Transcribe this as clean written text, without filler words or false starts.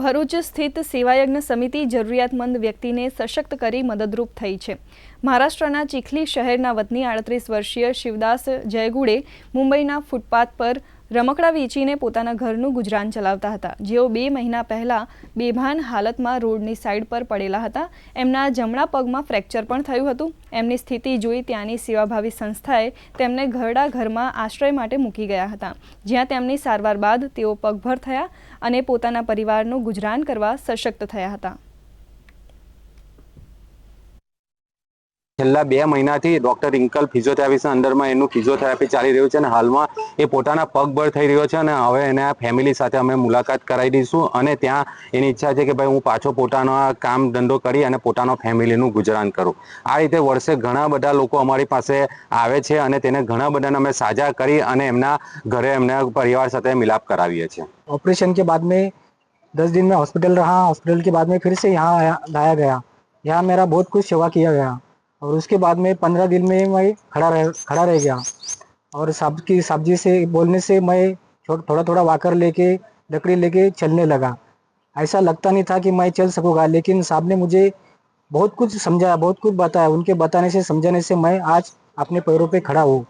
ભરૂચ સ્થિત સેવાયજ્ઞ સમિતિ જરૂરિયાતમંદ વ્યક્તિને સશક્ત કરી મદદરૂપ થઈ છે। મહારાષ્ટ્રના ચીખલી શહેરના વતની 38 વર્ષીય શિવદાસ જયગુડે મુંબઈના ફૂટપાથ પર રમકડા વેચીને પોતાના ઘરનું ગુજરાન ચલાવતા હતા, જેઓ 2 મહિના પહેલા બેભાન હાલતમાં રોડની સાઈડ પર પડેલા હતા। એમના જમણા પગમાં ફ્રેક્ચર પણ થયું હતું। એમની સ્થિતિ જોઈ ત્યાંની સેવાભાવી સંસ્થાએ તેમને ઘરડા ઘરમાં આશ્રય માટે મૂકી ગયા હતા, જ્યાં તેમની સારવાર બાદ તેઓ પગભર થયા અને પોતાના પરિવારનું ગુજરાન કરવા સશક્ત થયા હતા। છેલ્લા 2 મહિનાથી ડોક્ટર ઇન્કલ ફિઝિયોથેરાપીના અંડરમાં એનું ફિઝિયોથેરાપી ચાલી રહ્યું છે અને હાલમાં એ પોતાના પગભર થઈ રહ્યો છે અને હવે એને આ ફેમિલી સાથે અમે મુલાકાત કરાવી દઈશું અને ત્યાં એની ઈચ્છા છે કે ભાઈ હું પાછો પોતાનો કામ ધંધો કરી અને પોતાનો ફેમિલીનું ગુજરાન કરું। આ રીતે વર્ષે ઘણા બધા લોકો અમારી પાસે આવે છે અને તેને ઘણા બધાને અમે સાજા કરી અને એમના ઘરે એમના પરિવાર સાથે મિલાપ કરાવીએ છીએ। ऑपरेशन के बाद में 10 दिन में हॉस्पिटल रहा। हॉस्पिटल के बाद में फिर से यहाँ लाया गया। यहाँ मेरा बहुत कुछ सेवा किया गया और उसके बाद में 15 दिन में मैं खड़ा रह गया और सब्जी से बोलने से मैं थोड़ा थोड़ा वाकर लेके लकड़ी लेके चलने लगा। ऐसा लगता नहीं था कि मैं चल सकूँगा, लेकिन साहब ने मुझे बहुत कुछ समझाया, बहुत कुछ बताया। उनके बताने से समझाने से मैं आज अपने पैरों पे खड़ा हूँ।